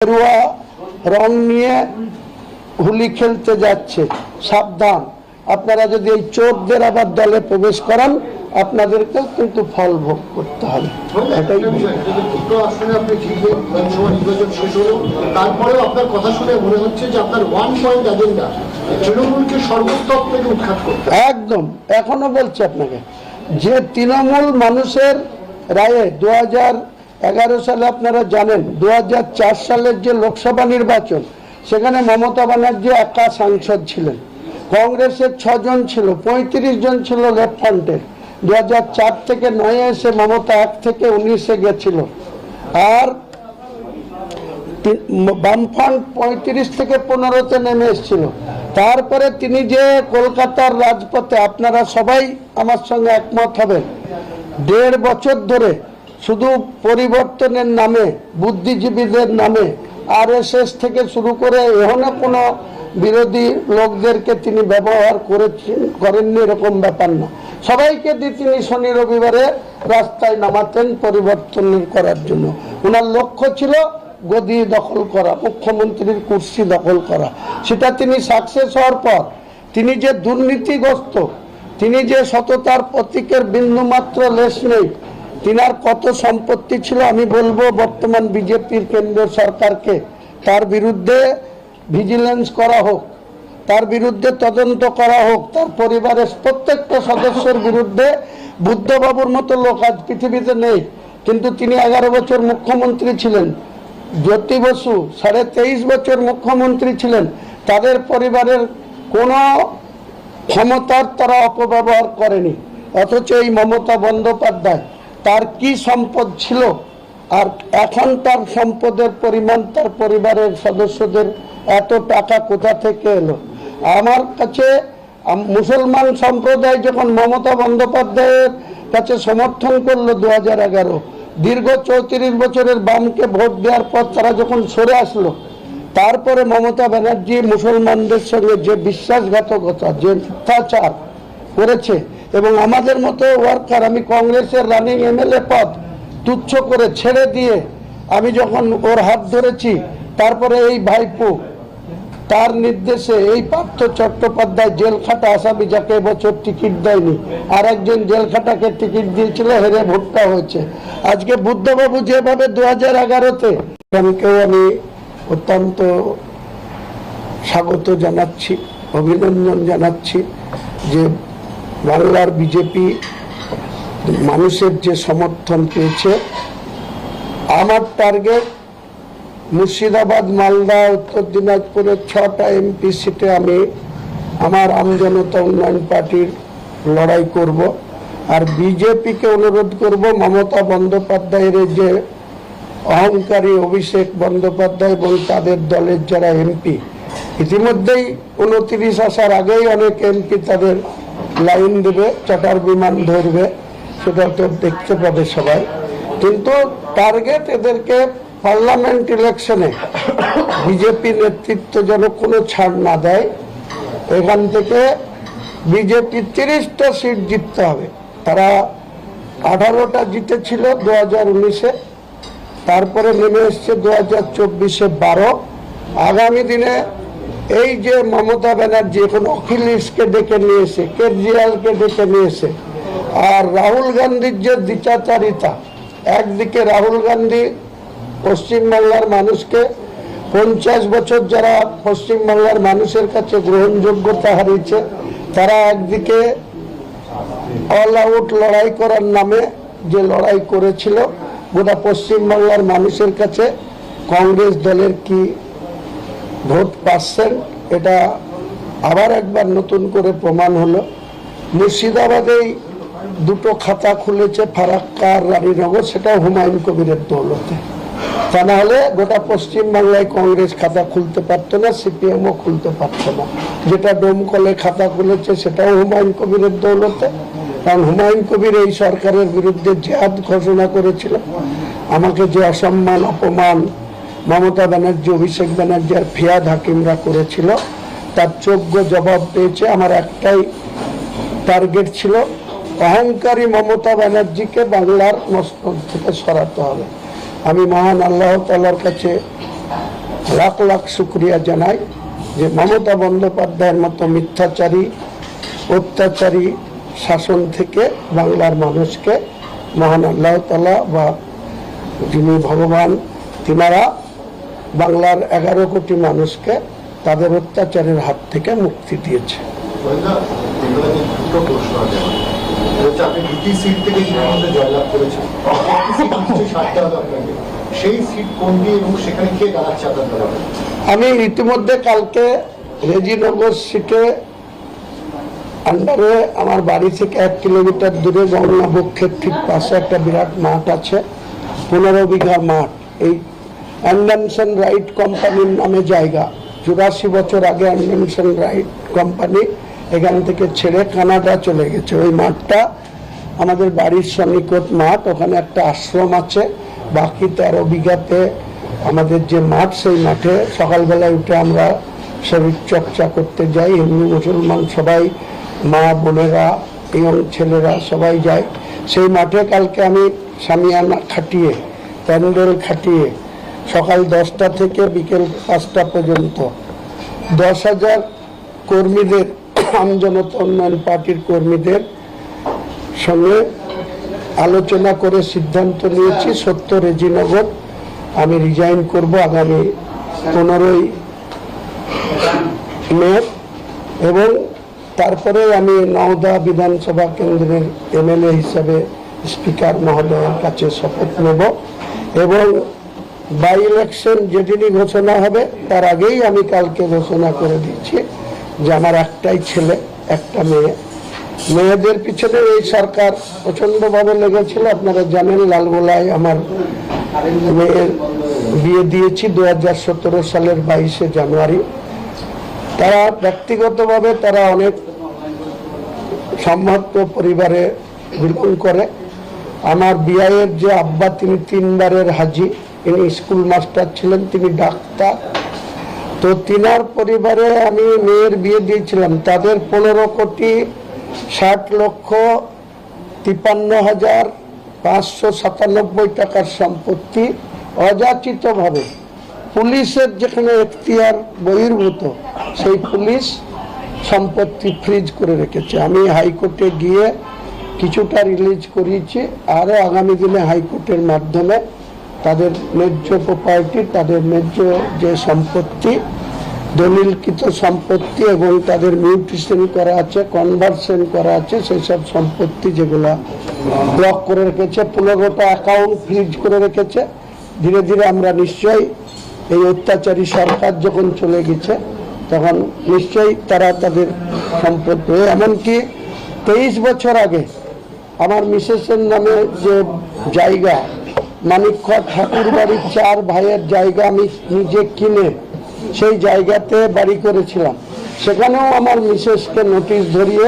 গেরুয়া রং নিয়ে হোলি খেলতে যাচ্ছে, সাবধান। আপনারা যদি এই চোরদের আবার দলে প্রবেশ করান, আপনাদেরকেও কিন্তু ফল ভোগ করতে হবে। এটাই তারপরেও আপনার কথা শুনে মনে হচ্ছে যে আপনার ওয়ান পয়েন্ট এজেন্ডা তৃণমূলকে সর্বস্তর থেকে উৎখাত করতে। একদম, এখনো বলছি আপনাকে যে তৃণমূল মানুষের রায়ে 2011 সালে আপনারা জানেন 2004 সালের যে লোকসভা নির্বাচন, সেখানে মমতা ব্যানার্জি একা সাংসদ ছিলেন, কংগ্রেসের 6 জন ছিল, 35 জন ছিল লেফট ফ্রন্টের। 2004 থেকে 9 এসে মমতা 1 থেকে 19-এ গেছিল, আর বামফ্রন্ট 35 থেকে 15-তে নেমে এসেছিল। তারপরে তিনি যে কলকাতার রাজপথে, আপনারা সবাই আমার সঙ্গে একমত হবেন, 1.5 বছর ধরে শুধু পরিবর্তনের নামে, বুদ্ধিজীবীদের নামে, RSS থেকে শুরু করে এখনো কোনো বিরোধী লোকদেরকে তিনি ব্যবহার করেননি, এরকম ব্যাপার না। সবাইকে দিয়ে তিনি শনি রবিবারে রাস্তায় নামাতেন পরিবর্তন করার জন্য। ওনার লক্ষ্য ছিল গদি দখল করা, মুখ্যমন্ত্রীর কুর্সি দখল করা। সেটা তিনি সাকসেস হওয়ার পর তিনি যে দুর্নীতিগ্রস্ত, তিনি যে সততার প্রতীকের বিন্দুমাত্র লেশ নেই, তিনার কত সম্পত্তি ছিল আমি বলবো বর্তমান বিজেপির কেন্দ্রীয় সরকারকে তার বিরুদ্ধে ভিজিলেন্স করা হোক, তার বিরুদ্ধে তদন্ত করা হোক, তার পরিবারের প্রত্যেকটা সদস্যের বিরুদ্ধে। বুদ্ধবাবুর মতো লোক আজ পৃথিবীতে নেই, কিন্তু তিনি 11 বছর মুখ্যমন্ত্রী ছিলেন। জ্যোতি বসু 23.5 বছর মুখ্যমন্ত্রী ছিলেন, তাদের পরিবারের কোনো ক্ষমতার তারা অপব্যবহার করেনি। অথচ এই মমতা বন্দ্যোপাধ্যায়, তার কি সম্পদ ছিল, আর এখন তার সম্পদের পরিমাণ, তার পরিবারের সদস্যদের এত টাকা কোথা থেকে এলো? আমার কাছে মুসলমান সম্প্রদায় যখন মমতা বন্দ্যোপাধ্যায়ের কাছে সমর্থন করলো 2011, দীর্ঘ 34 বছরের বামকে ভোট দেওয়ার পর তারা যখন সরে আসলো, তারপরে মমতা ব্যানার্জি মুসলমানদের সঙ্গে যে বিশ্বাসঘাতকতা, যে মিথ্যাচার করেছে, এবং আমাদের মতো ওয়ার্কার, আমি কংগ্রেসের রানিং MLA পদ তুচ্ছ করে ছেড়ে দিয়ে আমি যখন ওর হাত ধরেছি, তারপরে এই ভাইপো তার নির্দেশে এই পার্থ চট্টোপাধ্যায় জেলখাটা আসামি, যাকে এবছর টিকিট দেয়নি, আর একজন জেলখাটাকে টিকিট দিয়েছিল, হেরে ভোটটা হয়েছে। আজকে বুদ্ধবাবু যেভাবে 2011-তে, কেউ আমি অত্যন্ত স্বাগত জানাচ্ছি, অভিনন্দন জানাচ্ছি যে বাংলার বিজেপি মানুষের যে সমর্থন পেয়েছে। আমার টার্গেট মুর্শিদাবাদ, মালদা, উত্তর দিনাজপুরের 6টা MP সিটে আমি আমার আমজনতা উন্নয়ন পার্টির লড়াই করব। আর বিজেপিকে অনুরোধ করব, মমতা বন্দ্যোপাধ্যায়ের যে অহংকারী অভিষেক বন্দ্যোপাধ্যায় এবং তাদের দলের যারা MP, ইতিমধ্যেই 29 আসার আগেই অনেক MP তাদের লাইন দেবে, চার্টার বিমান ধরবে, সেটা তো দেখতে পাবে সবাই। কিন্তু টার্গেট এদেরকে পার্লামেন্ট ইলেকশনে বিজেপি নেতৃত্ব যেন কোনো ছাড় না দেয়। এখান থেকে বিজেপি 30টা সিট জিততে হবে। তারা 18টা জিতেছিল 2019-এ, তারপরে নেমে এসছে 2024-এ 12। আগামী দিনে এই যে মমতা ব্যানার্জি এখন অখিলেশকে ডেকে নিয়েছে, কেজরিওয়ালকে ডেকে নিয়েছে, আর রাহুল গান্ধীর যে দ্বিচারিতা, একদিকে রাহুল গান্ধী পশ্চিমবাংলার মানুষকে 50 বছর যারা পশ্চিমবাংলার মানুষের কাছে গ্রহণযোগ্যতা হারিয়েছে, তারা একদিকে অল আউট লড়াই করার নামে যে লড়াই করেছিল, গোটা পশ্চিমবাংলার মানুষের কাছে কংগ্রেস দলের কি ভোট পাচ্ছেন, এটা আবার একবার নতুন করে প্রমাণ হলো। মুর্শিদাবাদেই 2টো খাতা খুলেছে, ফারাক্কা আর রানীনগর, সেটাও হুমায়ুন কবিরের দৌলতে। তা না হলে গোটা পশ্চিমবাংলায় কংগ্রেস খাতা খুলতে পারতো না, CPM-ও খুলতে পারতো না। যেটা ডোমকলে খাতা খুলেছে সেটাও হুমায়ুন কবিরের দৌলতে, কারণ হুমায়ুন কবির এই সরকারের বিরুদ্ধে জেহাদ ঘোষণা করেছিল। আমাকে যে অসম্মান, অপমান মমতা ব্যানার্জি, অভিষেক ব্যানার্জি আর ফিয়াদ হাকিমরা করেছিল, তার যোগ্য জবাব পেয়েছে। আমার একটাই টার্গেট ছিল, অহংকারী মমতা ব্যানার্জিকে বাংলার মস্তক থেকে সরাতে হবে। আমি মহান আল্লাহ তাআলার কাছে লাখ লাখ শুক্রিয়া জানাই যে মমতা বন্দ্যোপাধ্যায়ের মতো মিথ্যাচারী অত্যাচারী শাসন থেকে বাংলার মানুষকে মহান আল্লাহ তাআলা বা যিনি ভগবান তিনারা বাংলার 11 কোটি মানুষকে তাদের অত্যাচারের হাত থেকে মুক্তি দিয়েছে। দুটো প্রশ্ন আছে হচ্ছে, আপনি দুটি সিট থেকে তৃণমূলে জয়লাভ করেছেন, একটি সিট কিছু ছাড়তে হবে আপনাকে, সেই সিট কোনটি এবং সেখানে কে দাঁড়াচ্ছে আপনার দলে? আমি ইতিমধ্যে কালকে রেজিনগর সিটে আন্ডারে আমার বাড়ি থেকে 1 কিলোমিটার দূরে গঙ্গা বক্ষের ঠিক পাশে একটা বিরাট মাঠ আছে, 15 বিঘা মাঠ। এই অ্যান্ডারসন রাইট কোম্পানির নামে জায়গা, 84 বছর আগে অ্যান্ডারসন রাইট কোম্পানি এখান থেকে ছেড়ে কানাডা চলে গেছে। ওই মাঠটা আমাদের বাড়ির সন্নিকট মাঠ, ওখানে একটা আশ্রম আছে। বাকি 13 বিঘাতে আমাদের যে মাঠ, সেই মাঠে সকালবেলায় উঠে আমরা শরীর চর্চা করতে যাই। হিন্দু মুসলমান সবাই, মা বোনেরা এবং ছেলেরা সবাই যায় সেই মাঠে। কালকে আমি সামিয়ানা খাটিয়ে, প্যান্ডেল খাটিয়ে সকাল 10টা থেকে বিকেল 5টা পর্যন্ত 10,000 কর্মীদের, আমজনতা উন্নয়ন পার্টির কর্মীদের সঙ্গে আলোচনা করে সিদ্ধান্ত নিয়েছি 70 রেজিনগর আমি রিজাইন করব আগামী 15ই মে, এবং তারপরে আমি নওদা বিধানসভা কেন্দ্রের এমএলএ হিসাবে স্পিকার মহোদয়ের কাছে শপথ নেব। এবং বাই ইলেকশন যেদিনই ঘোষণা হবে তার আগেই আমি কালকে ঘোষণা করে দিচ্ছি যে আমার একটাই ছেলে, একটা মেয়ে। মেয়েদের পিছনে এই সরকার প্রচণ্ডভাবে লেগেছিল। আপনারা জানেন, লালগোলায় আমার মেয়ের বিয়ে দিয়েছি 2017 সালের 22শে জানুয়ারি। তারা ব্যক্তিগতভাবে তারা অনেক সম্ভ্রান্ত পরিবারে বিলং করে। আমার বিয়ের যে আব্বা, তিনি 3 বারের হাজি, তিনি স্কুল মাস্টার ছিলেন, তিনি ডাক্তার। তো তিনার পরিবারে আমি মেয়ের বিয়ে দিয়েছিলাম। তাদের 15,53,597 টাকার সম্পত্তি অযাচিতভাবে পুলিশের যেখানে এখতিয়ার বহির্ভূত, সেই পুলিশ সম্পত্তি ফ্রিজ করে রেখেছে। আমি হাইকোর্টে গিয়ে কিছুটা রিলিজ করিয়েছি, আরও আগামী দিনে হাইকোর্টের মাধ্যমে তাদের ন্যায্য প্রপার্টি, তাদের ন্যায্য যে সম্পত্তি, দলিলকৃত সম্পত্তি এবং তাদের মিউটেশন করা আছে, কনভার্সন করা আছে, সেই সব সম্পত্তি যেগুলো ব্লক করে রেখেছে, 15টা অ্যাকাউন্ট ফ্রিজ করে রেখেছে। ধীরে ধীরে আমরা নিশ্চয়ই এই অত্যাচারী সরকার যখন চলে গেছে তখন নিশ্চয়ই তারা তাদের সম্পত্তি, এমনকি 23 বছর আগে আমার মিসেসের নামে যে জায়গা, মানিকখোয়া ঠাকুর বাড়ির 4 ভাইয়ের জায়গা আমি নিজে কিনে সেই জায়গাতে বাড়ি করেছিলাম, সেখানেও আমার মিসেসকে নোটিশ ধরিয়ে